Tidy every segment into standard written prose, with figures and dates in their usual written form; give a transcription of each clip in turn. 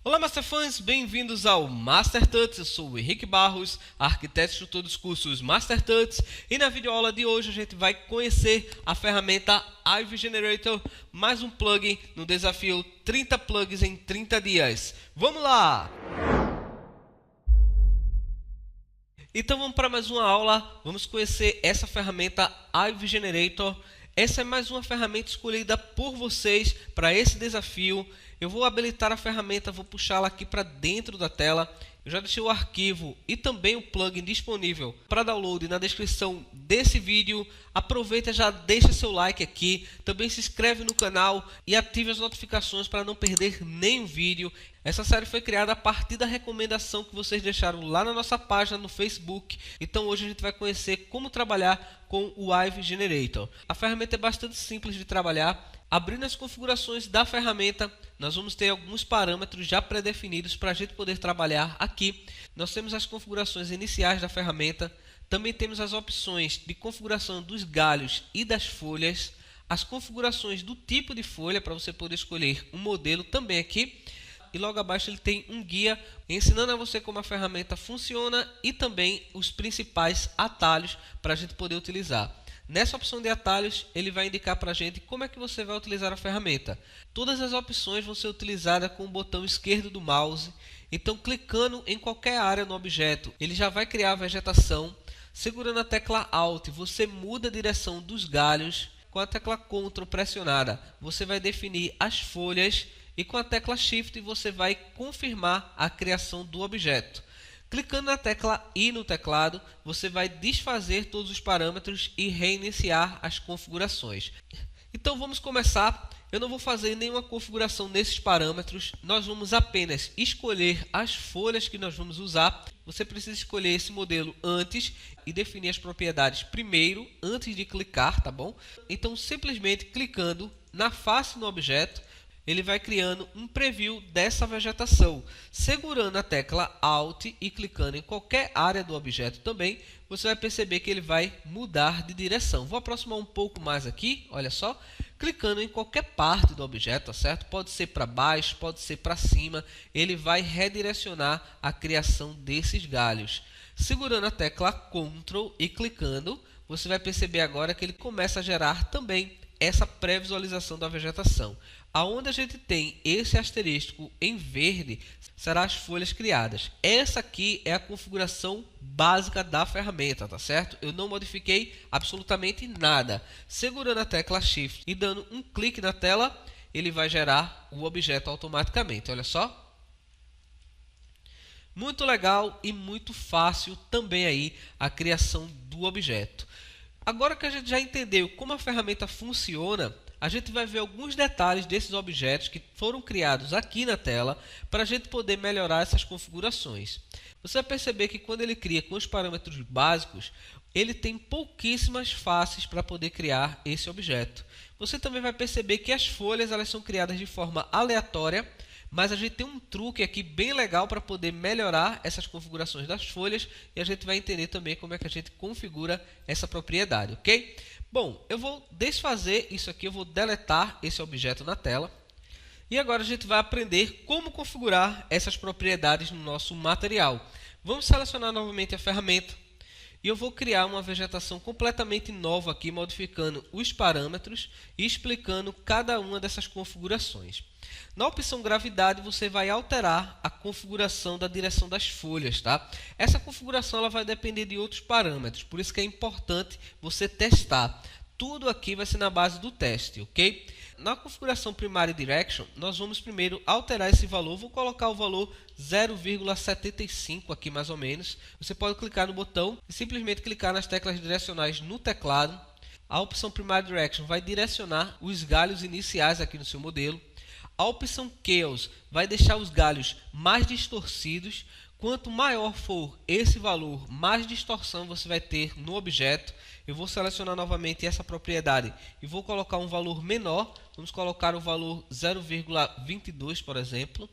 Olá, Masterfãs, bem-vindos ao Master Tuts. Eu sou o Henrique Barros, arquiteto e instrutor dos cursos Master Tuts, e na videoaula de hoje a gente vai conhecer a ferramenta Ivy Generator, mais um plugin no desafio 30 plugs em 30 dias. Vamos lá! Então vamos para mais uma aula, vamos conhecer essa ferramenta Ivy Generator. Essa é mais uma ferramenta escolhida por vocês para esse desafio. Eu vou habilitar a ferramenta, vou puxá-la aqui para dentro da tela. Eu já deixei o arquivo e também o plugin disponível para download na descrição desse vídeo. Aproveita, já deixa seu like aqui, também se inscreve no canal e ative as notificações para não perder nenhum vídeo. Essa série foi criada a partir da recomendação que vocês deixaram lá na nossa página no Facebook. Então hoje a gente vai conhecer como trabalhar com o Ivy Generator. A ferramenta é bastante simples de trabalhar. Abrindo as configurações da ferramenta, nós vamos ter alguns parâmetros já pré-definidos para a gente poder trabalhar aqui. Nós temos as configurações iniciais da ferramenta, também temos as opções de configuração dos galhos e das folhas, as configurações do tipo de folha para você poder escolher um modelo também aqui. E logo abaixo ele tem um guia ensinando a você como a ferramenta funciona e também os principais atalhos para a gente poder utilizar. Nessa opção de atalhos, ele vai indicar para a gente como é que você vai utilizar a ferramenta. Todas as opções vão ser utilizadas com o botão esquerdo do mouse. Então, clicando em qualquer área no objeto, ele já vai criar a vegetação. Segurando a tecla Alt, você muda a direção dos galhos. Com a tecla Ctrl pressionada, você vai definir as folhas. E com a tecla Shift, você vai confirmar a criação do objeto. Clicando na tecla I no teclado, você vai desfazer todos os parâmetros e reiniciar as configurações. Então vamos começar. Eu não vou fazer nenhuma configuração nesses parâmetros. Nós vamos apenas escolher as folhas que nós vamos usar. Você precisa escolher esse modelo antes e definir as propriedades primeiro, antes de clicar, tá bom? Então simplesmente clicando na face no objeto, ele vai criando um preview dessa vegetação. Segurando a tecla Alt e clicando em qualquer área do objeto também, você vai perceber que ele vai mudar de direção. Vou aproximar um pouco mais aqui, olha só. Clicando em qualquer parte do objeto, tá certo? Pode ser para baixo, pode ser para cima. Ele vai redirecionar a criação desses galhos. Segurando a tecla Ctrl e clicando, você vai perceber agora que ele começa a gerar também essa pré-visualização da vegetação. Aonde a gente tem esse asterisco em verde, serão as folhas criadas. Essa aqui é a configuração básica da ferramenta, tá certo? Eu não modifiquei absolutamente nada. Segurando a tecla Shift e dando um clique na tela, ele vai gerar o objeto automaticamente. Olha só. Muito legal e muito fácil também aí a criação do objeto. Agora que a gente já entendeu como a ferramenta funciona, a gente vai ver alguns detalhes desses objetos que foram criados aqui na tela para a gente poder melhorar essas configurações. Você vai perceber que quando ele cria com os parâmetros básicos, ele tem pouquíssimas faces para poder criar esse objeto. Você também vai perceber que as folhas elas são criadas de forma aleatória, mas a gente tem um truque aqui bem legal para poder melhorar essas configurações das folhas e a gente vai entender também como é que a gente configura essa propriedade, ok? Bom, eu vou desfazer isso aqui, eu vou deletar esse objeto na tela. E agora a gente vai aprender como configurar essas propriedades no nosso material. Vamos selecionar novamente a ferramenta. E eu vou criar uma vegetação completamente nova aqui, modificando os parâmetros e explicando cada uma dessas configurações. Na opção gravidade, você vai alterar a configuração da direção das folhas, tá? Essa configuração ela vai depender de outros parâmetros, por isso que é importante você testar. Tudo aqui vai ser na base do teste, ok? Na configuração Primary Direction, nós vamos primeiro alterar esse valor. Vou colocar o valor 0,75 aqui mais ou menos. Você pode clicar no botão e simplesmente clicar nas teclas direcionais no teclado. A opção Primary Direction vai direcionar os galhos iniciais aqui no seu modelo. A opção Chaos vai deixar os galhos mais distorcidos. Quanto maior for esse valor, mais distorção você vai ter no objeto. Eu vou selecionar novamente essa propriedade e vou colocar um valor menor. Vamos colocar o valor 0,22, por exemplo.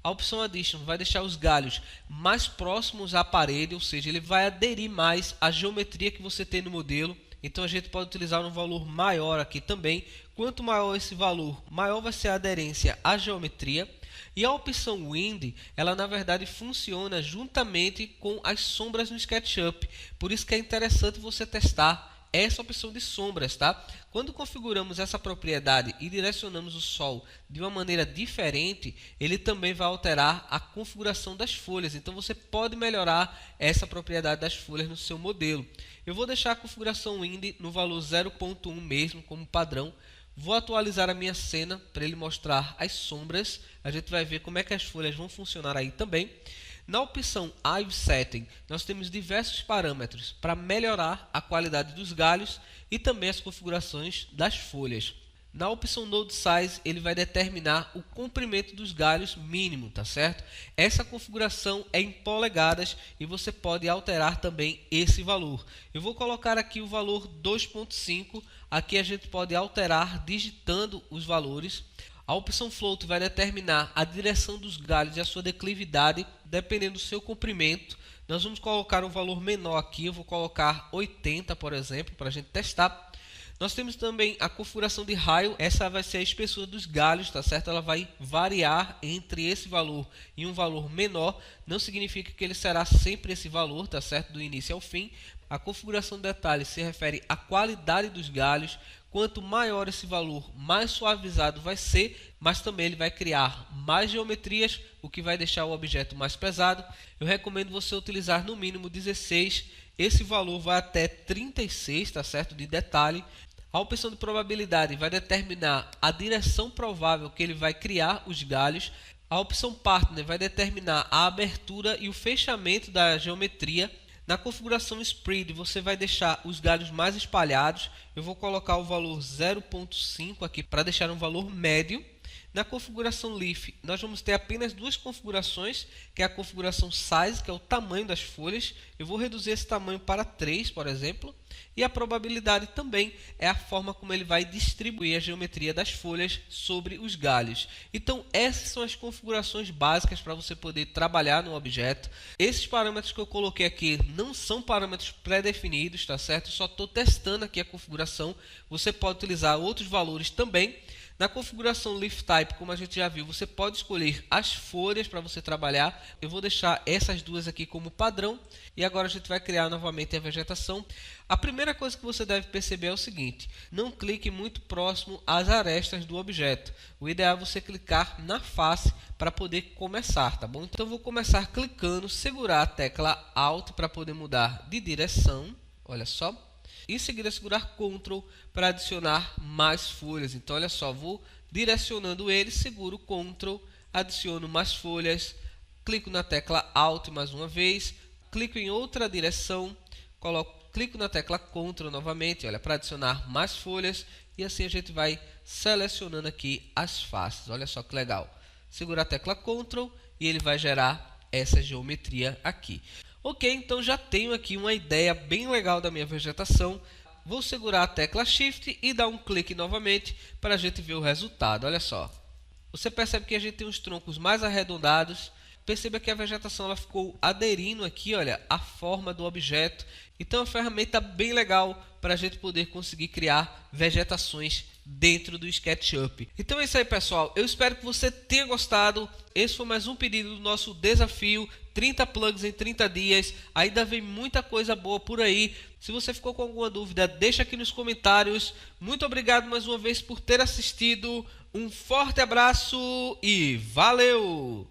A opção Addition vai deixar os galhos mais próximos à parede, ou seja, ele vai aderir mais à geometria que você tem no modelo. Então a gente pode utilizar um valor maior aqui também. Quanto maior esse valor, maior vai ser a aderência à geometria. E a opção Wind, ela na verdade funciona juntamente com as sombras no SketchUp. Por isso que é interessante você testar essa opção de sombras, tá? Quando configuramos essa propriedade e direcionamos o sol de uma maneira diferente, ele também vai alterar a configuração das folhas. Então você pode melhorar essa propriedade das folhas no seu modelo. Eu vou deixar a configuração Wind no valor 0.1 mesmo como padrão. Vou atualizar a minha cena para ele mostrar as sombras. A gente vai ver como é que as folhas vão funcionar aí também. Na opção Eye Setting, nós temos diversos parâmetros para melhorar a qualidade dos galhos e também as configurações das folhas. Na opção Node Size, ele vai determinar o comprimento dos galhos mínimo, tá certo? Essa configuração é em polegadas e você pode alterar também esse valor. Eu vou colocar aqui o valor 2.5, aqui a gente pode alterar digitando os valores. A opção Float vai determinar a direção dos galhos e a sua declividade, dependendo do seu comprimento. Nós vamos colocar um valor menor aqui, eu vou colocar 80, por exemplo, para a gente testar. Nós temos também a configuração de raio, essa vai ser a espessura dos galhos, tá certo? Ela vai variar entre esse valor e um valor menor, não significa que ele será sempre esse valor, tá certo? Do início ao fim. A configuração de detalhes se refere à qualidade dos galhos. Quanto maior esse valor, mais suavizado vai ser, mas também ele vai criar mais geometrias, o que vai deixar o objeto mais pesado. Eu recomendo você utilizar no mínimo 16, esse valor vai até 36, tá certo? De detalhe. A opção de probabilidade vai determinar a direção provável que ele vai criar os galhos. A opção Partner vai determinar a abertura e o fechamento da geometria. Na configuração Spread, você vai deixar os galhos mais espalhados. Eu vou colocar o valor 0.5 aqui para deixar um valor médio. Na configuração Leaf, nós vamos ter apenas duas configurações, que é a configuração Size, que é o tamanho das folhas. Eu vou reduzir esse tamanho para 3, por exemplo. E a probabilidade também é a forma como ele vai distribuir a geometria das folhas sobre os galhos. Então, essas são as configurações básicas para você poder trabalhar no objeto. Esses parâmetros que eu coloquei aqui não são parâmetros pré-definidos, tá certo? Eu só estou testando aqui a configuração. Você pode utilizar outros valores também. Na configuração Leaf Type, como a gente já viu, você pode escolher as folhas para você trabalhar. Eu vou deixar essas duas aqui como padrão. E agora a gente vai criar novamente a vegetação. A primeira coisa que você deve perceber é o seguinte: não clique muito próximo às arestas do objeto. O ideal é você clicar na face para poder começar, tá bom? Então eu vou começar clicando, segurar a tecla Alt para poder mudar de direção. Olha só. Em seguida, segurar Ctrl para adicionar mais folhas. Então, olha só, vou direcionando ele, seguro Ctrl, adiciono mais folhas, clico na tecla Alt mais uma vez, clico em outra direção, clico na tecla Ctrl novamente, olha, para adicionar mais folhas, e assim a gente vai selecionando aqui as faces. Olha só que legal. Segura a tecla Ctrl e ele vai gerar essa geometria aqui. Ok, então já tenho aqui uma ideia bem legal da minha vegetação. Vou segurar a tecla Shift e dar um clique novamente para a gente ver o resultado. Olha só. Você percebe que a gente tem os troncos mais arredondados. Perceba que a vegetação ela ficou aderindo aqui, olha, à forma do objeto. Então é uma ferramenta bem legal para a gente poder conseguir criar vegetações dentro do SketchUp. Então é isso aí, pessoal. Eu espero que você tenha gostado. Esse foi mais um pedido do nosso desafio 30 plugs em 30 dias. Ainda vem muita coisa boa por aí. Se você ficou com alguma dúvida, deixa aqui nos comentários. Muito obrigado mais uma vez por ter assistido. Um forte abraço e valeu!